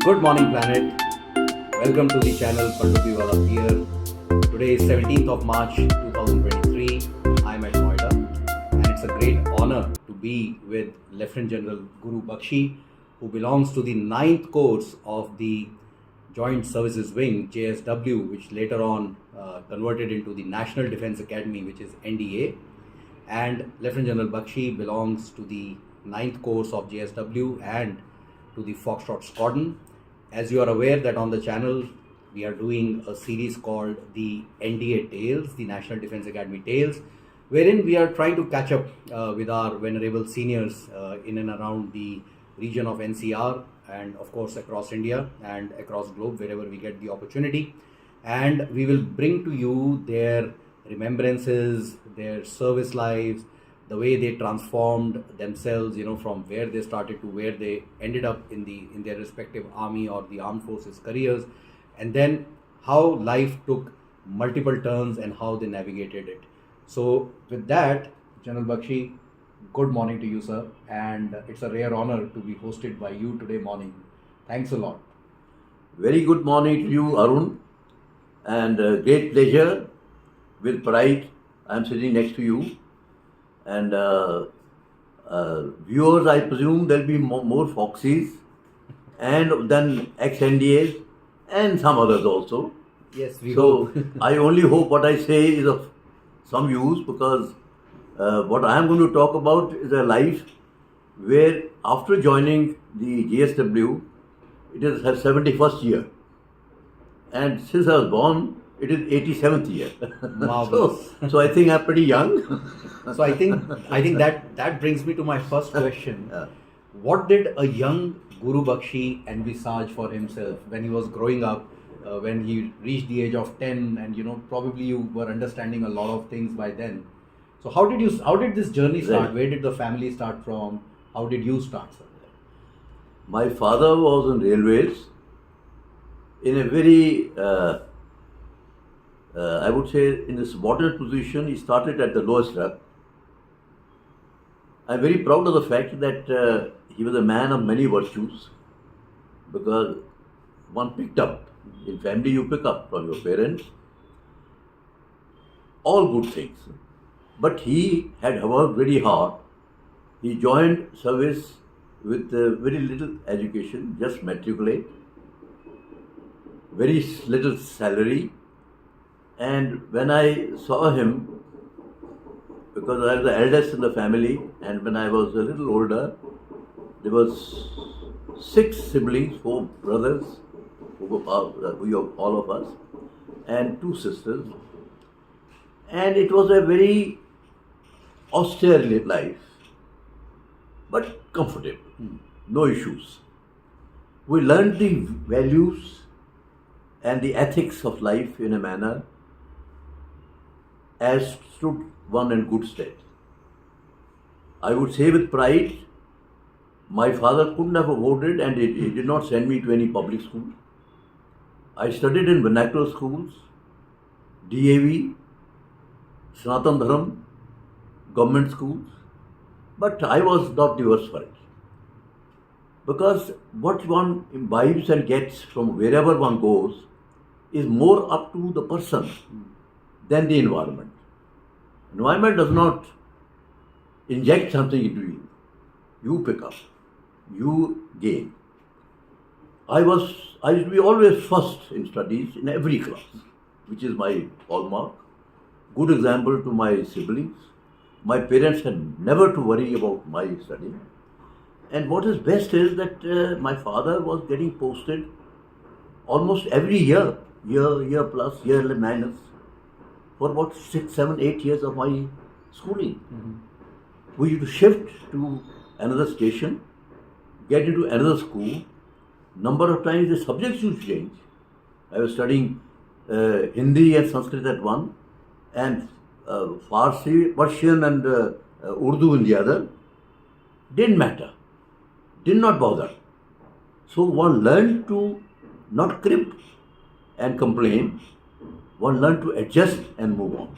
Good morning, planet. Welcome to the channel Panduti Wala here. Today is 17th of March 2023. I'm at Noida, and it's a great honor to be with Lieutenant General Guru Bakshi, who belongs to the 9th course of the Joint Services Wing JSW, which later on converted into the National Defence Academy, which is NDA. And Lieutenant General Bakshi belongs to the 9th course of JSW and to the Foxtrot Squadron. As you are aware that on the channel we are doing a series called the NDA Tales, the National Defence Academy Tales, wherein we are trying to catch up with our venerable seniors in and around the region of NCR and of course across India and across globe wherever we get the opportunity. And we will bring to you their remembrances, their service lives, the way they transformed themselves, from where they started to where they ended up in their respective army or the armed forces careers, and then how life took multiple turns and how they navigated it. So with that, General Bakshi, good morning to you, sir, and it's a rare honor to be hosted by you today morning. Thanks a lot. Very good morning to you, Arun, and great pleasure. With pride, I am sitting next to you. And viewers, I presume there will be more Foxes and then ex-NDAs and some others also. Yes, we so hope. I only hope what I say is of some use, because what I am going to talk about is a life where after joining the JSW, it is her 71st year. And since I was born, it is 87th year. Marvelous. so I think I'm pretty young. So I think that brings me to my first question. What did a young Guru Bakshi envisage for himself when he was growing up, when he reached the age of 10, and probably you were understanding a lot of things by then. So how did this journey start? Right. Where did the family start from? How did you start, sir? My father was in railways in a very I would say in a subordinate position. He started at the lowest rung. I'm very proud of the fact that he was a man of many virtues, because one picked up. In family you pick up from your parents all good things. But he had worked very hard. He joined service with very little education, just matriculate, very little salary. And when I saw him, because I was the eldest in the family, and when I was a little older, there was 6 siblings, 4 brothers, all of us, and 2 sisters. And it was a very austere life, but comfortable, no issues. We learned the values and the ethics of life in a manner as stood one in good stead. I would say with pride, my father couldn't have afforded, and he did not send me to any public school. I studied in vernacular schools, DAV, Sanatan Dharam, government schools, but I was not the worse for it. Because what one imbibes and gets from wherever one goes is more up to the person than the environment. Environment does not inject something into you. You pick up, you gain. I used to be always first in studies in every class, which is my hallmark. Good example to my siblings. My parents had never to worry about my studying. And what is best is that my father was getting posted almost every year plus, year minus, for about 6, 7, 8 years of my schooling. Mm-hmm. We used to shift to another station, get into another school. Number of times the subjects used to change. I was studying Hindi and Sanskrit at one, and Farsi, Persian and Urdu in the other. Didn't matter. Did not bother. So one learned to not crib and complain. One learned to adjust and move on.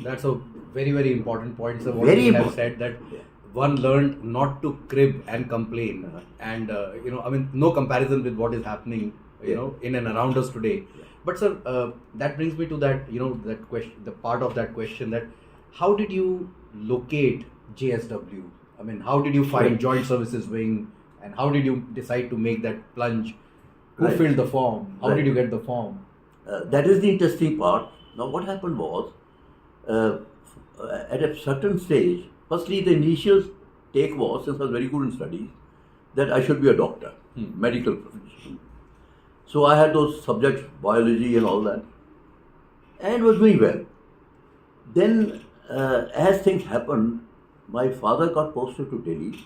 That's a very, very important point, sir. What Very you have important. said, that one learned not to crib and complain, and no comparison with what is happening, in and around us today. Yeah. But sir, that brings me to that, that question, the part of that question, that how did you locate JSW? I mean, how did you find Right. Joint Services Wing, and how did you decide to make that plunge? Who Right. filled the form? How Right. did you get the form? That is the interesting part. Now, what happened was, at a certain stage, firstly, the initial take was, since I was very good in studies, that I should be a doctor, medical profession. So I had those subjects, biology and all that, and was doing well. Then, as things happened, my father got posted to Delhi,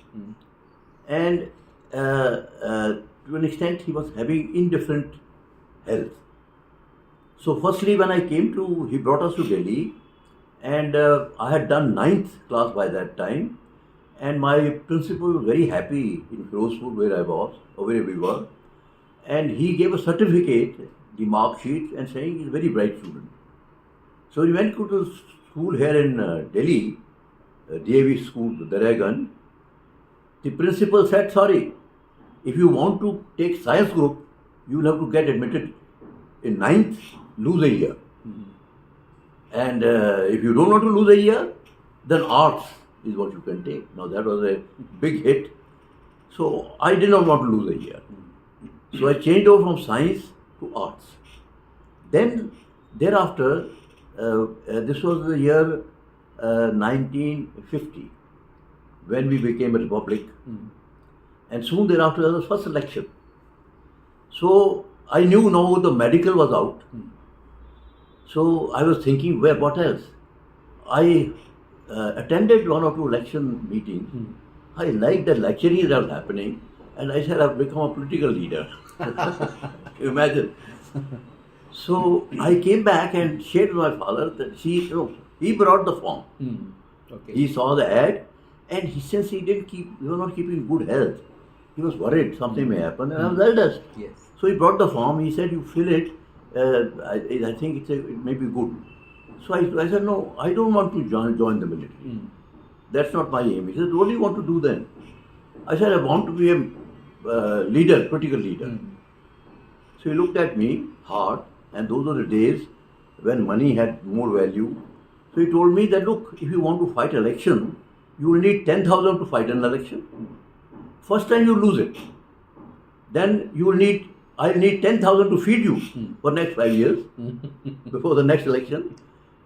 and to an extent, he was having indifferent health. So, firstly, when I came to, he brought us to Delhi, and I had done 9th class by that time, and my principal was very happy in Firozpur where I was, or where we were, and he gave a certificate, the mark sheet, and saying he's a very bright student. So he went to the school here in Delhi, DAV school, Dehradun. The principal said, sorry, if you want to take science group, you will have to get admitted in 9th, lose a year. And if you don't want to lose a year, then arts is what you can take. Now that was a big hit. So I did not want to lose a year. So I changed over from science to arts. Then thereafter, this was the year 1950 when we became a republic. And soon thereafter there was the first election. So I knew now the medical was out. So I was thinking, what else? I attended one or two election meetings. I liked the lecturing that was happening, and I said I've become a political leader. Imagine. So I came back and shared with my father that he brought the form. Okay. He saw the ad, and since he was not keeping good health, he was worried something may happen, and I was eldest. Yes. So he brought the form. He said, "You fill it. I think it may be good." So I said, "No, I don't want to join the military. That's not my aim." He said, "What do you want to do then?" I said, "I want to be a leader, political leader." So he looked at me hard, and those were the days when money had more value. So he told me that, look, if you want to fight election, you will need 10,000 to fight an election. First time you lose it. Then I'll need 10,000 to feed you for next 5 years before the next election.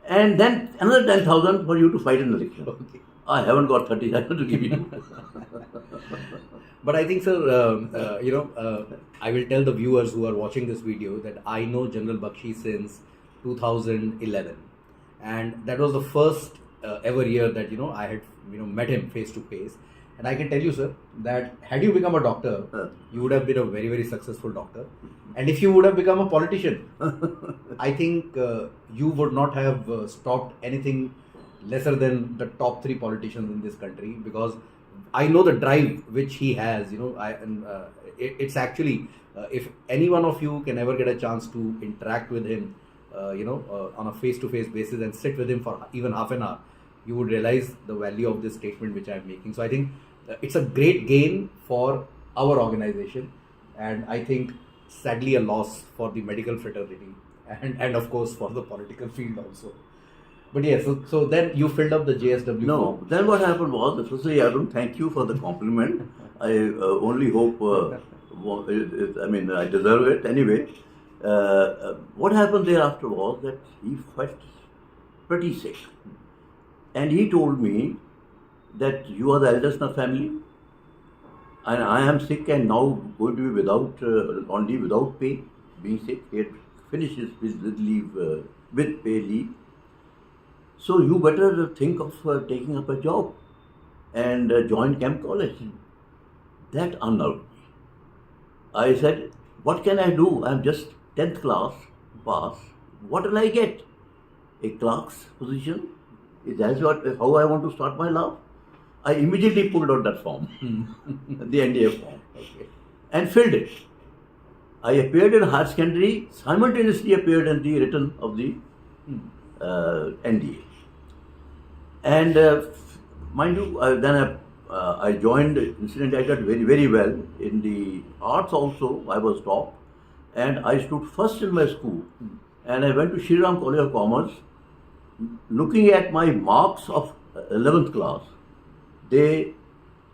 And then another 10,000 for you to fight an election. Okay. I haven't got 30,000 to give you. But I think, sir, I will tell the viewers who are watching this video that I know General Bakshi since 2011, and that was the first ever year that I had met him face to face. And I can tell you, sir, that had you become a doctor, you would have been a very, very successful doctor. And if you would have become a politician, I think you would not have stopped anything lesser than the top 3 politicians in this country, because I know the drive which he has. It's actually, if any one of you can ever get a chance to interact with him, on a face-to-face basis and sit with him for even half an hour, you would realize the value of this statement which I am making. So I think it's a great gain for our organization, and I think sadly a loss for the medical fraternity and of course for the political field also. But yes, so then you filled up the JSW No, form. then what happened was, firstly, I don't thank you for the compliment. I only hope, I deserve it anyway. What happened thereafter was that he felt pretty sick. And he told me that you are the eldest in the family, and I am sick and now going to be on leave without pay, being sick. He had finished his leave with pay leave. So you better think of taking up a job and join Camp College. That unnerved me. I said, what can I do? I'm just 10th class pass. What will I get? A clerk's position? Is that how I want to start my life? I immediately pulled out that form, the NDA form, and filled it. I appeared in higher secondary, simultaneously appeared in the written of the NDA. And mind you, then I joined, incidentally, I got very, very well. In the arts also, I was top. And I stood first in my school. And I went to Shri Ram College of Commerce. Looking at my marks of 11th class, they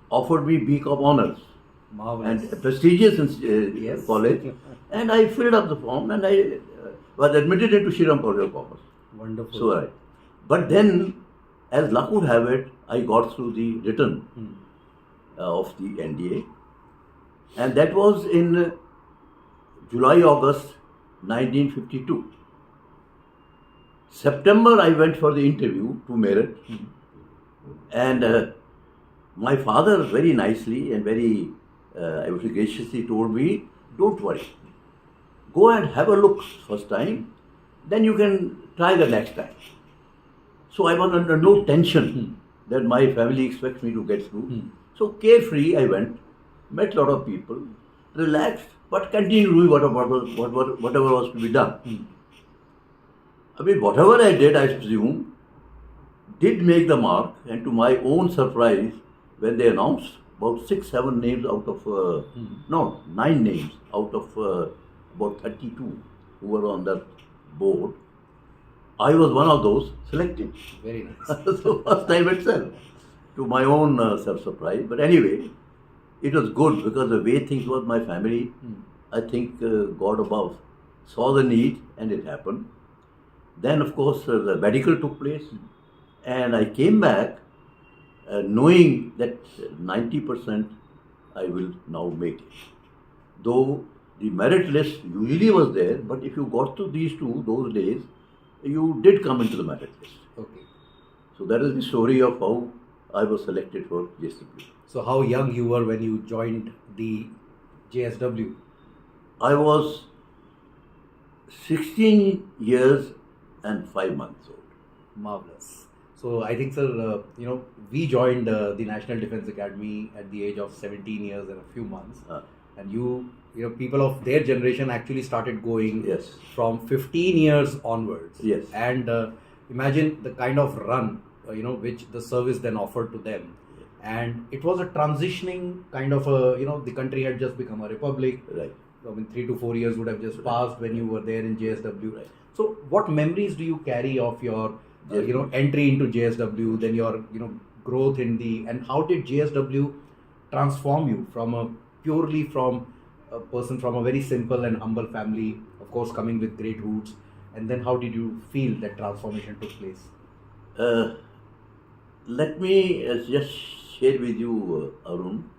offered me BCom honors. Marvelous. And a prestigious Yes. college. And I filled up the form and I was admitted into Shri Ram College of Commerce. Wonderful. So, but then, as luck would have it, I got through the written of the NDA, and that was in July-August 1952. September, I went for the interview to Merit, and my father very nicely and very, I would say graciously told me, don't worry, go and have a look first time, then you can try the next time. So I was under no tension that my family expects me to get through. So carefree I went, met a lot of people, relaxed, but continued doing whatever was to be done. I mean, whatever I did, I presume, did make the mark, and to my own surprise, when they announced about 6-7 names out of, 9 names out of about 32 who were on that board, I was one of those selected. Very nice. So first time itself, to my own self-surprise. But anyway, it was good because the way things was, my family, I think God above saw the need and it happened. Then of course the medical took place and I came back knowing that 90% I will now make it. Though the merit list usually was there, but if you got to these two, those days, you did come into the merit list. Okay. So that is the story of how I was selected for JSW. So how young you were when you joined the JSW? I was 16 years and 5 months old. Marvelous. So I think, sir, we joined the National Defence Academy at the age of 17 years and a few months. And people of their generation actually started going Yes. from 15 years onwards. Yes. And imagine the kind of run, which the service then offered to them. And it was a transitioning kind of the country had just become a republic. Right. I mean, 3 to 4 years would have just passed when you were there in JSW. Right. So what memories do you carry of your, entry into JSW, then your, growth in and how did JSW transform you from purely from a person from a very simple and humble family, of course coming with great roots, and then how did you feel that transformation took place? Let me just share with you, Arun,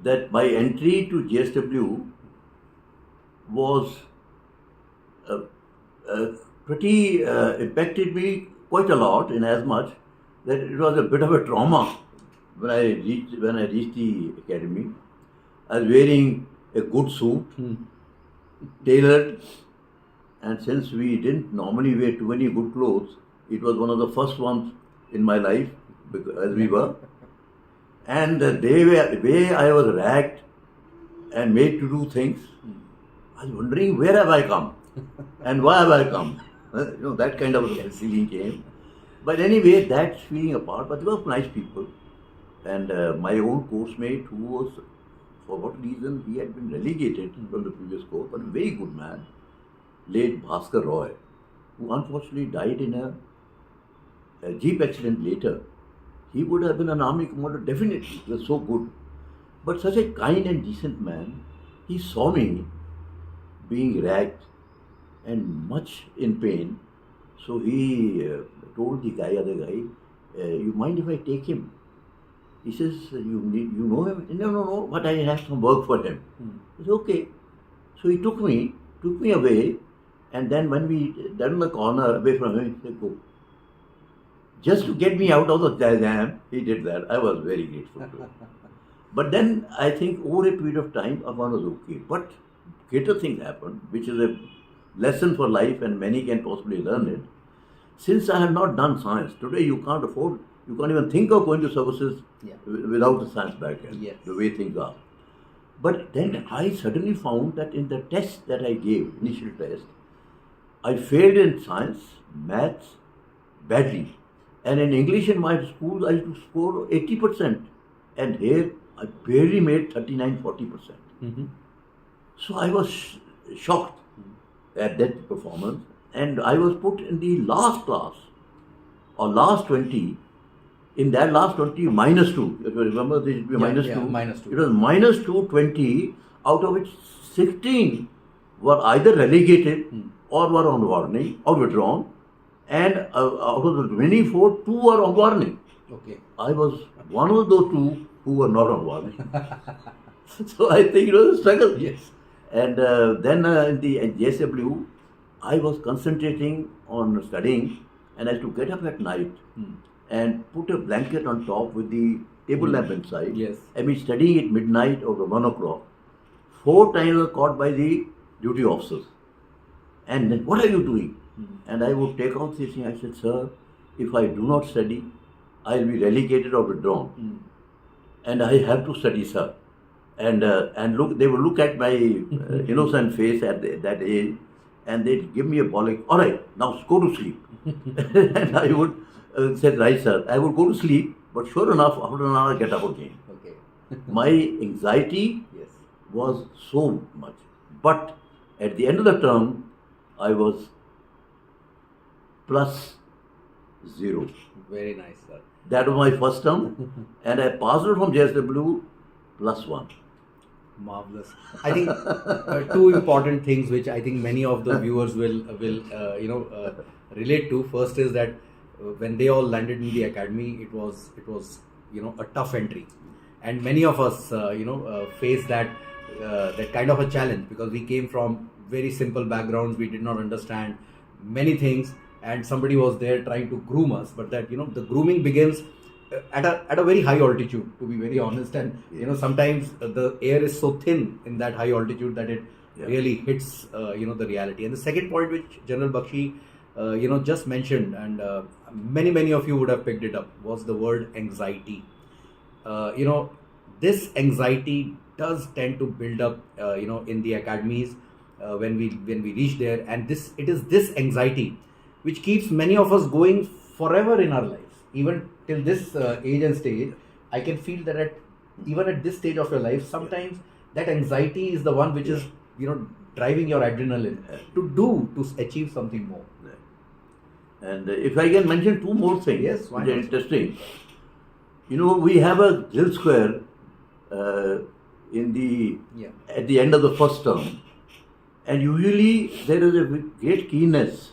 that my entry to JSW was pretty impacted me quite a lot, in as much that it was a bit of a trauma when I reached the academy. I was wearing a good suit, tailored, and since we didn't normally wear too many good clothes, it was one of the first ones in my life, as we were. And the way I was ragged and made to do things, I was wondering, where have I come? And why have I come? That kind of a feeling came. But anyway, that feeling apart, but they were nice people. And my own course mate, who was, for what reason, he had been relegated from the previous course, but a very good man, late Bhaskar Roy, who unfortunately died in a jeep accident later. He would have been an army commander, definitely. He was so good. But such a kind and decent man, he saw me being ragged and much in pain. So he told the other guy, you mind if I take him? He says, you know him? No, but I have some work for him. He said, okay. So he took me away, and then when we turned the corner away from him, he said, go. Just to get me out of the jam, he did that. I was very grateful to him. But then I think over a period of time, one was okay. But greater things happened, which is a lesson for life, and many can possibly learn it. Since I have not done science, today you can't even think of going to services without a science background, the way things are. But then I suddenly found that in the test that I gave, initial test, I failed in science, maths, badly. And in English in my school, I used to score 80%. and here I barely made 39-40%. Mm-hmm. So I was shocked at that performance, and I was put in the last class or last 20. In that last 20, -2. If you remember, there should be Yeah, minus yeah, 2. -2. It was -2, 20, out of which 16 were either relegated or were on warning or withdrawn, and out of the remaining 4, 2 were on warning. Okay. I was one of those 2 who were not on warning. So I think it was a struggle. Yes. And then in the JSW, I was concentrating on studying, and I had to get up at night and put a blanket on top with the table lamp inside. Yes. I mean, studying at midnight or 1 o'clock. 4 times I was caught by the duty officers. And then, what are you doing? And I would take out this thing. I said, sir, if I do not study, I will be relegated or withdrawn. And I have to study, sir. And look, they would look at my innocent face at that age, and they'd give me a ball like, all right, now go to sleep. And I would say, right, sir. I would go to sleep, but sure enough, after an hour, I get up again. Okay. My anxiety Yes. was so much. But at the end of the term, I was +0. Very nice, sir. That was my first term, and I passed out from JSW +1. Marvelous. I think 2 important things which I think many of the viewers will relate to. First is that when they all landed in the academy, it was a tough entry, and many of us faced that kind of a challenge because we came from very simple backgrounds. We did not understand many things, and somebody was there trying to groom us. But that the grooming begins at a very high altitude, to be very honest, and sometimes the air is so thin in that high altitude that it really hits the reality. And the second point which General Bakshi just mentioned, and many of you would have picked it up, was the word anxiety. This anxiety does tend to build up in the academies when we reach there, and it is this anxiety which keeps many of us going forever in our lives. Even till this age and stage, I can feel that even at this stage of your life, sometimes that anxiety is the one which is driving your adrenaline to achieve something more. And if I can mention 2 more things, Yes, why which are not? interesting. We have a drill square at the end of the first term, and usually there is a great keenness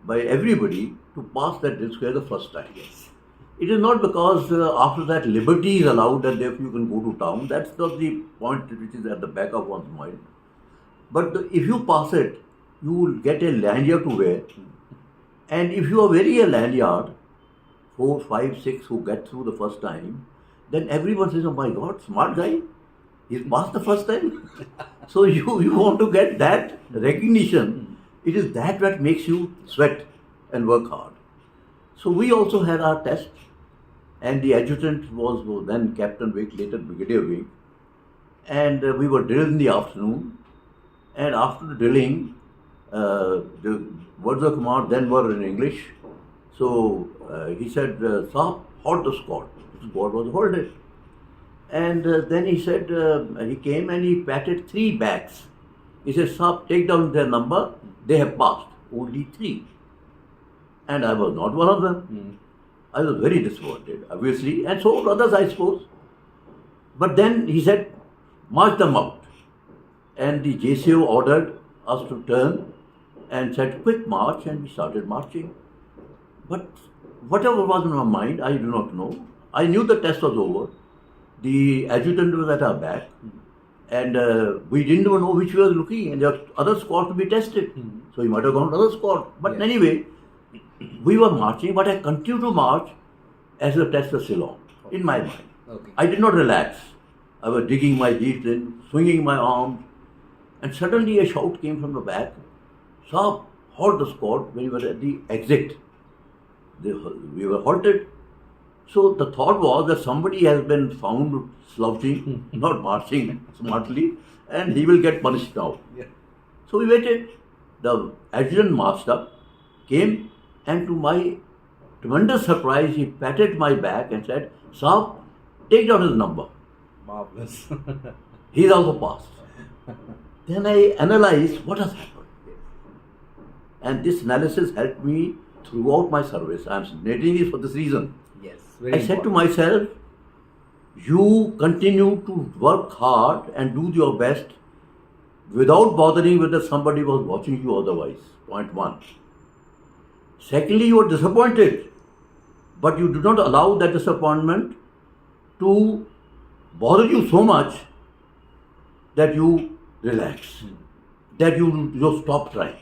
by everybody to pass that drill square the first time. Yes. It is not because after that liberty is allowed that therefore you can go to town. That's not the point which is at the back of one's mind. But if you pass it, you will get a lanyard to wear. And if you are very a lanyard, 4, 5, 6 who get through the first time, then everyone says, oh my God, smart guy, he's passed the first time. So you want to get that recognition. It is that makes you sweat and work hard. So we also had our test, and the adjutant was then Captain Vic, later Brigadier Vic, and we were drilled in the afternoon. And after the drilling, the words of command then were in English. So he said, "Sir, halt the squad." The squad was halted. And then he said, he came and he patted 3 backs. He said, "Sir, take down their number. They have passed. Only 3. And I was not one of them. I was very disappointed, obviously, and so were others, I suppose. But then he said, march them out. And the JCO ordered us to turn and said, quick march, and we started marching. But whatever was in my mind, I do not know. I knew the test was over. The adjutant was at our back, and we didn't even know which we were looking, and there were other squads to be tested. So he might have gone to another squad. But anyway, we were marching, but I continued to march as the test was still on, in my mind. Okay. I did not relax. I was digging my heels in, swinging my arms, and suddenly a shout came from the back, "Sir, halt the squad," when we were at the exit. We were halted. So the thought was that somebody has been found slouching, not marching smartly, and he will get punished now. Yeah. So we waited. The adjutant marched up, came, and to my tremendous surprise, he patted my back and said, "Sir, Take down his number. Marvelous. He's also passed. Then I analyzed what has happened. And this analysis helped me throughout my service. I'm narrating this for this reason. Yes. I said to myself, you continue to work hard and do your best without bothering whether somebody was watching you otherwise. Point one. Secondly, you are disappointed, but you do not allow that disappointment to bother you so much that you relax, that you stop trying.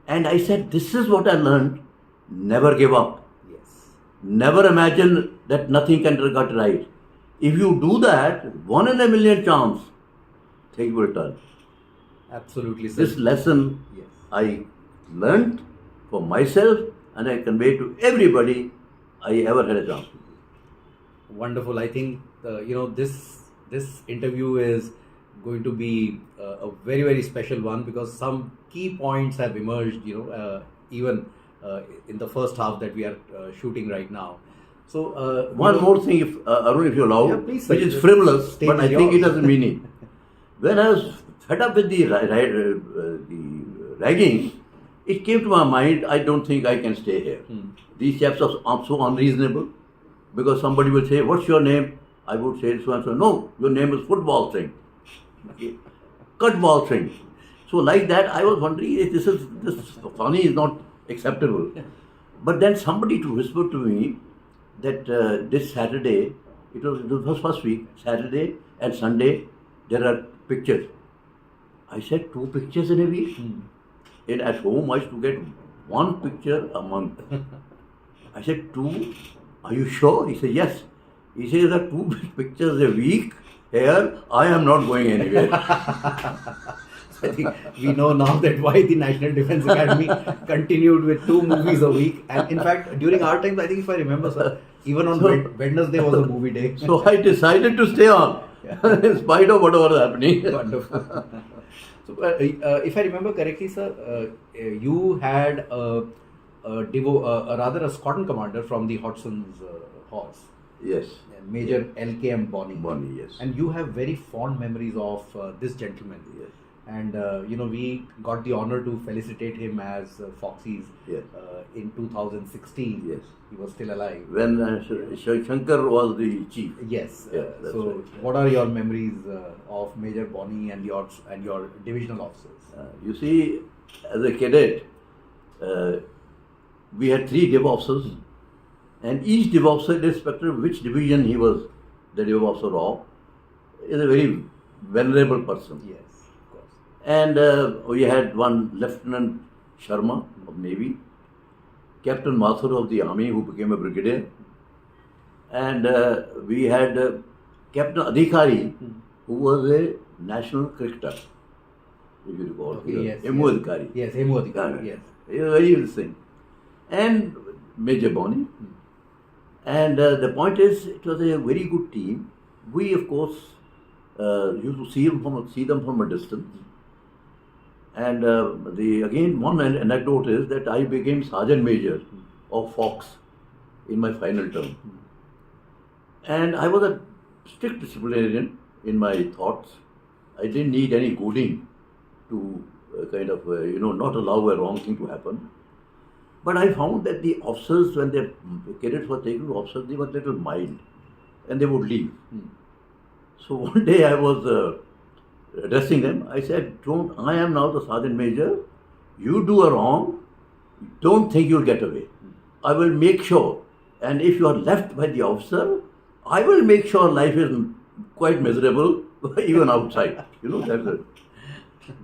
And I said, this is what I learned. Never give up. Yes. Never imagine that nothing can get right. If you do that, 1 in a million chance, things will turn. Absolutely, sir. This lesson Yes. I learned for myself and I convey to everybody I ever had a chance to do. Wonderful. I think this interview is going to be a very, very special one, because some key points have emerged. Even in the first half that we are shooting right now. So One more thing, if Arun, if you allow, Yeah, please, sir. which is frivolous, Stage but I is think it yours. has a meaning. When I was fed up with the ragging, it came to my mind, I don't think I can stay here. These chaps are so unreasonable, because somebody will say, what's your name? I would say so and so. No, your name is football thing. Cut ball thing. So like that, I was wondering if this funny is not acceptable. But then somebody to whisper to me that this Saturday, it was first week, Saturday and Sunday, there are pictures. I said, 2 pictures in a week? And at home I used to get 1 picture a month. I said, 2? Are you sure? He said, yes. He says, there are 2 pictures a week. Here, I am not going anywhere. I think we know now that why the National Defence Academy continued with 2 movies a week. And in fact, during our times, I think if I remember, sir, even on Wednesday was a movie day. So I decided to stay on, in spite of whatever was happening. Wonderful. So, if I remember correctly, sir, you had a squadron commander from the Hodson's horse. Yes. Major LKM Bonnie. Bonnie, yes. And you have very fond memories of this gentleman. Yes. And we got the honor to felicitate him as Foxy's Yes. in 2016. Yes. He was still alive. When Shankar was the chief. Yes. Yeah, that's So, right. what are your memories of Major Bonnie and your divisional officers? You see, as a cadet, we had 3 div officers, and each div officer, irrespective of which division he was the div officer of, is a very venerable person. Yes, of course. And we had one Lieutenant Sharma of Navy, Captain Mathur of the Army, who became a brigadier, and we had Captain Adhikari, who was a national cricketer, if you recall. Okay, yes. Emu yes. Adhikari. Yes, Emu Adhikari, yes. He was very interesting. And Major Bonnie. And the point is, it was a very good team. We, of course, used to see them from a distance. And one anecdote is that I became Sergeant Major of Fox in my final term. And I was a strict disciplinarian in my thoughts. I didn't need any goading to not allow a wrong thing to happen. But I found that the officers, when their cadets were taken to officers, they were a little mild and they would leave. So one day I was addressing them. I said, I am now the Sergeant Major. You do a wrong, don't think you'll get away. I will make sure. And if you are left by the officer, I will make sure life is quite miserable, even outside.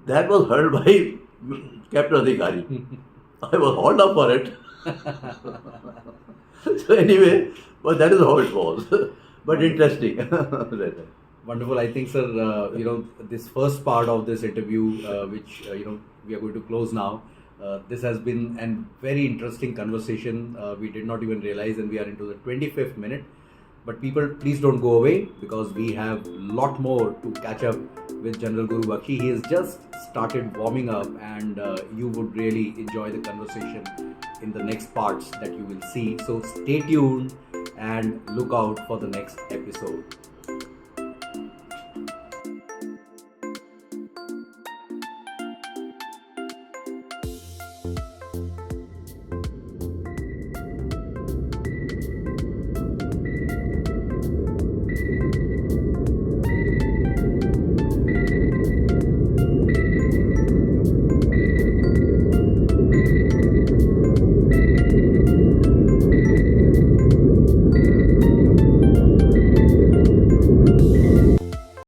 That was heard by Captain Adhikari. I was hauled up for it. So anyway, but that is how it was. But interesting. Wonderful. I think, sir, this first part of this interview, which, we are going to close now, this has been a very interesting conversation. We did not even realize, and we are into the 25th minute. But people, please don't go away, because we have a lot more to catch up with General Guru Bakshi. He has just started warming up, and you would really enjoy the conversation in the next parts that you will see. So stay tuned and look out for the next episode.